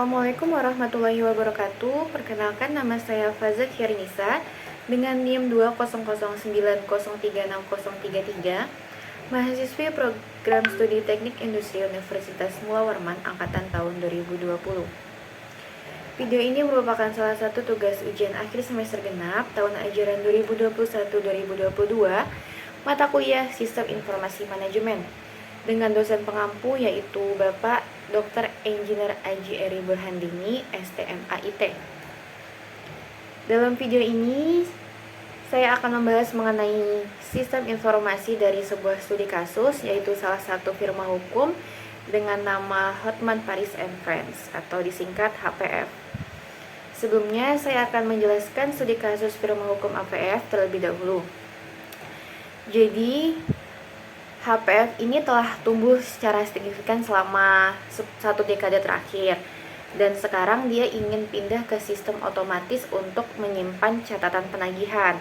Assalamualaikum warahmatullahi wabarakatuh. Perkenalkan, nama saya Fazat Hirinisa dengan NIM 200903603. Mahasiswi Program Studi Teknik Industri Universitas Mula Warman angkatan tahun 2020. Video ini merupakan salah satu tugas ujian akhir semester genap tahun ajaran 2021-2022 mata kuliah Sistem Informasi Manajemen dengan dosen pengampu yaitu Bapak Dr. Engineer Aji Eri Burhandini, STMAIT. Dalam video ini, saya akan membahas mengenai sistem informasi dari sebuah studi kasus, yaitu salah satu firma hukum dengan nama Hotman Paris & Friends atau disingkat HPF. Sebelumnya, saya akan menjelaskan studi kasus firma hukum HPF terlebih dahulu. Jadi, HPF ini telah tumbuh secara signifikan selama satu dekade terakhir, dan sekarang dia ingin pindah ke sistem otomatis untuk menyimpan catatan penagihan,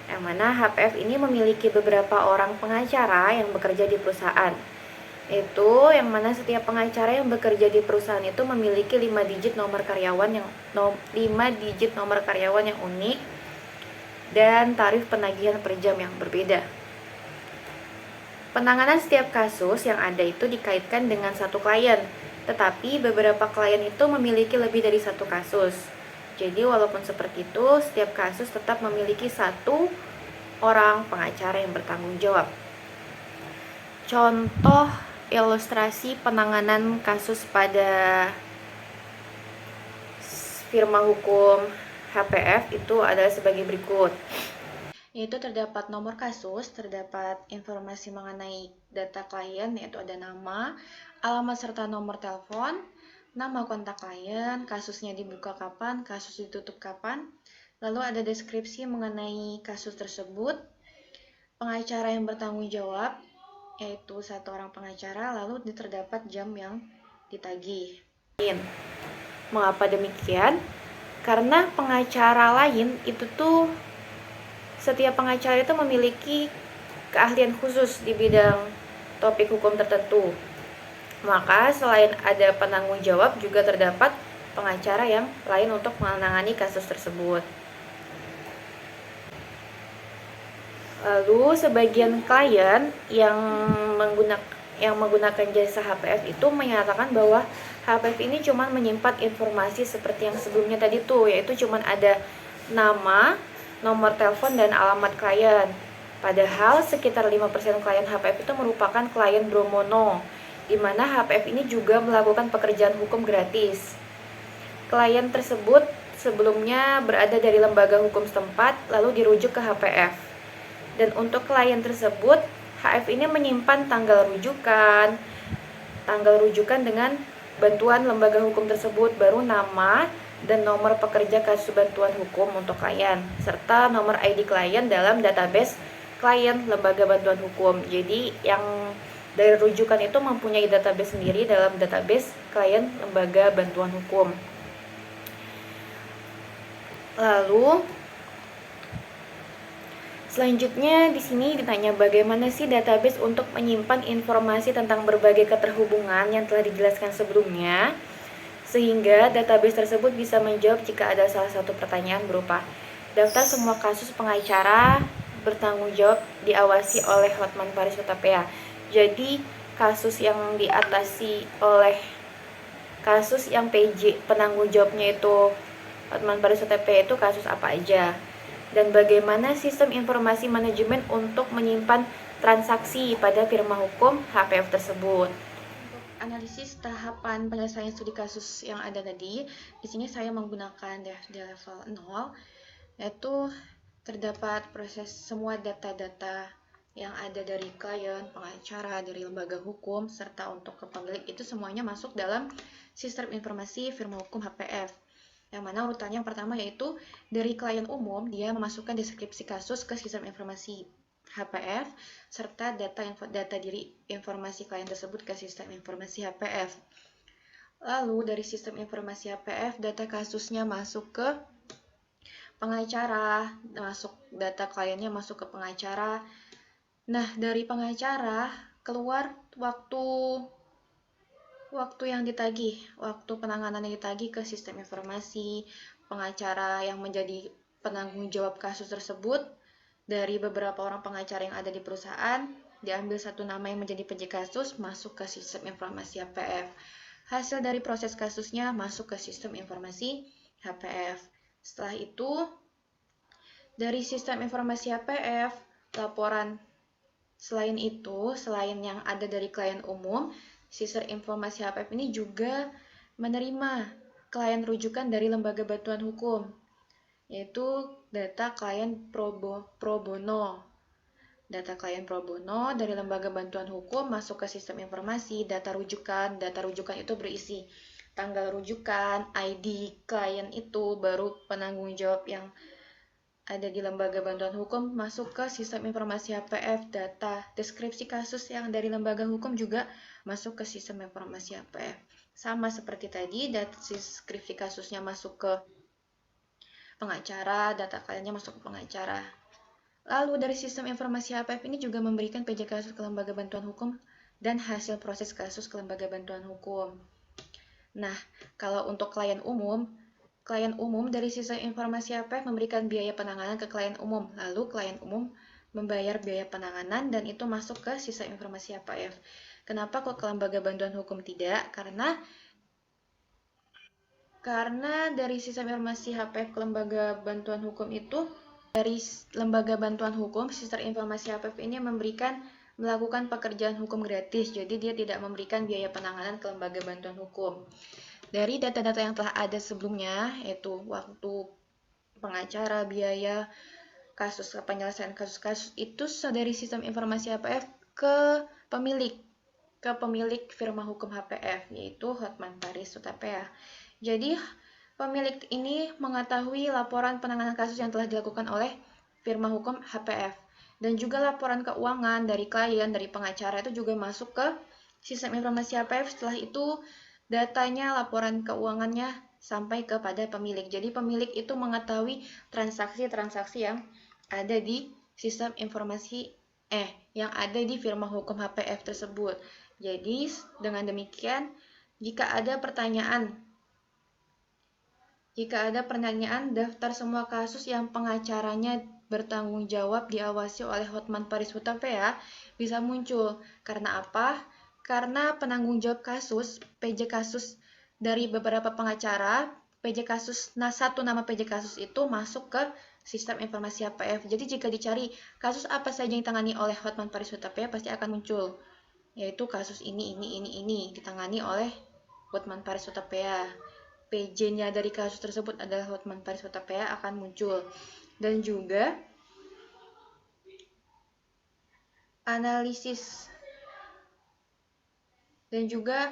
yang mana HPF ini memiliki beberapa orang pengacara yang bekerja di perusahaan. Itu yang mana setiap pengacara yang bekerja di perusahaan itu memiliki 5 digit nomor karyawan yang unik dan tarif penagihan per jam yang berbeda. Penanganan setiap kasus yang ada itu dikaitkan dengan satu klien, tetapi beberapa klien itu memiliki lebih dari satu kasus. Jadi walaupun seperti itu, setiap kasus tetap memiliki satu orang pengacara yang bertanggung jawab. Contoh ilustrasi penanganan kasus pada firma hukum HPF itu adalah sebagai berikut. Yaitu terdapat nomor kasus, terdapat informasi mengenai data klien, yaitu ada nama, alamat serta nomor telepon, nama kontak klien, kasusnya dibuka kapan, kasus ditutup kapan, lalu ada deskripsi mengenai kasus tersebut, pengacara yang bertanggung jawab, yaitu satu orang pengacara, lalu terdapat jam yang ditagih. Mengapa demikian? Karena pengacara lain itu tuh setiap pengacara itu memiliki keahlian khusus di bidang topik hukum tertentu. Maka selain ada penanggung jawab, juga terdapat pengacara yang lain untuk menangani kasus tersebut. Lalu sebagian klien yang menggunakan jasa HPF itu menyatakan bahwa HPF ini cuma menyimpan informasi seperti yang sebelumnya tadi tuh, yaitu cuma ada nama, nomor telepon, dan alamat klien. Padahal sekitar 5% klien HPF itu merupakan klien Bromono, di mana HPF ini juga melakukan pekerjaan hukum gratis. Klien tersebut sebelumnya berada dari lembaga hukum setempat, lalu dirujuk ke HPF. Dan untuk klien tersebut, HF ini menyimpan tanggal rujukan dengan bantuan lembaga hukum tersebut, baru nama dan nomor pekerja kasus bantuan hukum untuk klien, serta nomor ID klien dalam database klien lembaga bantuan hukum. Jadi yang dari rujukan itu mempunyai database sendiri dalam database klien lembaga bantuan hukum. Lalu selanjutnya di sini ditanya bagaimana sih database untuk menyimpan informasi tentang berbagai keterhubungan yang telah dijelaskan sebelumnya, sehingga database tersebut bisa menjawab jika ada salah satu pertanyaan berupa daftar semua kasus pengacara bertanggung jawab diawasi oleh Hotman Paris Hutapea. Jadi kasus yang diatasi oleh kasus yang PJ penanggung jawabnya itu Hotman Paris Hutapea itu kasus apa aja, dan bagaimana sistem informasi manajemen untuk menyimpan transaksi pada firma hukum HPF tersebut. Analisis tahapan penyelesaian studi kasus yang ada tadi, di sini saya menggunakan DFD level 0, yaitu terdapat proses semua data-data yang ada dari klien, pengacara, dari lembaga hukum, serta untuk ke pemilik, itu semuanya masuk dalam sistem informasi firma hukum HPF. Yang mana urutannya yang pertama yaitu dari klien umum, dia memasukkan deskripsi kasus ke sistem informasi HPF, serta data diri informasi klien tersebut ke sistem informasi HPF. Lalu dari sistem informasi HPF, data kasusnya masuk ke pengacara, data kliennya masuk ke pengacara. Nah, dari pengacara keluar waktu Waktu yang ditagih, waktu penanganan yang ditagih ke sistem informasi, pengacara yang menjadi penanggung jawab kasus tersebut, dari beberapa orang pengacara yang ada di perusahaan, diambil satu nama yang menjadi penyidik kasus, masuk ke sistem informasi HPF. Hasil dari proses kasusnya masuk ke sistem informasi HPF. Setelah itu, dari sistem informasi HPF, laporan selain itu, selain yang ada dari klien umum, sistem informasi HPF ini juga menerima klien rujukan dari lembaga bantuan hukum, yaitu data klien pro bono. Data klien pro bono dari lembaga bantuan hukum masuk ke sistem informasi, data rujukan. Data rujukan itu berisi tanggal rujukan, ID klien itu, baru penanggung jawab yang ada di lembaga bantuan hukum masuk ke sistem informasi HPF. Data deskripsi kasus yang dari lembaga hukum juga masuk ke sistem informasi HPF. Sama seperti tadi, data deskripsi kasusnya masuk ke pengacara, data kliennya masuk ke pengacara. Lalu dari sistem informasi HPF ini juga memberikan PJ kasus ke lembaga bantuan hukum dan hasil proses kasus ke lembaga bantuan hukum. Nah, kalau untuk klien umum dari sistem informasi HPF memberikan biaya penanganan ke klien umum. Lalu klien umum membayar biaya penanganan dan itu masuk ke sistem informasi HPF. Kenapa kok ke lembaga bantuan hukum tidak? Karena dari sistem informasi HPF ke lembaga bantuan hukum itu, dari lembaga bantuan hukum, sistem informasi HPF ini melakukan pekerjaan hukum gratis, jadi dia tidak memberikan biaya penanganan ke lembaga bantuan hukum. Dari data-data yang telah ada sebelumnya, yaitu waktu pengacara, biaya, kasus penyelesaian kasus-kasus itu dari sistem informasi HPF ke pemilik firma hukum HPF, yaitu Hotman Paris Hutapea. Jadi pemilik ini mengetahui laporan penanganan kasus yang telah dilakukan oleh firma hukum HPF. Dan juga laporan keuangan dari klien, dari pengacara itu juga masuk ke sistem informasi HPF. Setelah itu datanya, laporan keuangannya sampai kepada pemilik. Jadi pemilik itu mengetahui transaksi-transaksi yang ada di sistem informasi yang ada di firma hukum HPF tersebut. Jadi dengan demikian, jika ada pertanyaan, daftar semua kasus yang pengacaranya bertanggung jawab diawasi oleh Hotman Paris Hutapea bisa muncul. Karena apa? Karena penanggung jawab kasus, PJ kasus dari beberapa pengacara, PJ kasus, satu nama PJ kasus itu masuk ke sistem informasi HPF. Jadi jika dicari kasus apa saja yang ditangani oleh Hotman Paris Hutapea pasti akan muncul, yaitu kasus ini ditangani oleh Hotman Paris Hutapea. PJ-nya dari kasus tersebut adalah Hotman Paris Hutapea akan muncul. Dan juga analisis dan juga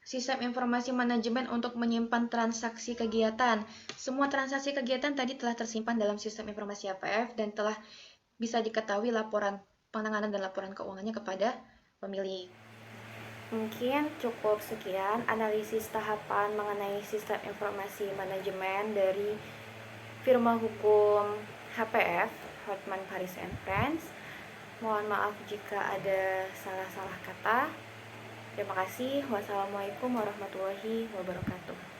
sistem informasi manajemen untuk menyimpan transaksi kegiatan. Semua transaksi kegiatan tadi telah tersimpan dalam sistem informasi HPF dan telah bisa diketahui laporan penanganan dan laporan keuangannya kepada pemilik. Mungkin cukup sekian analisis tahapan mengenai sistem informasi manajemen dari firma hukum HPF, Hotman Paris and Friends. Mohon maaf jika ada salah-salah kata. Terima kasih. Wassalamualaikum warahmatullahi wabarakatuh.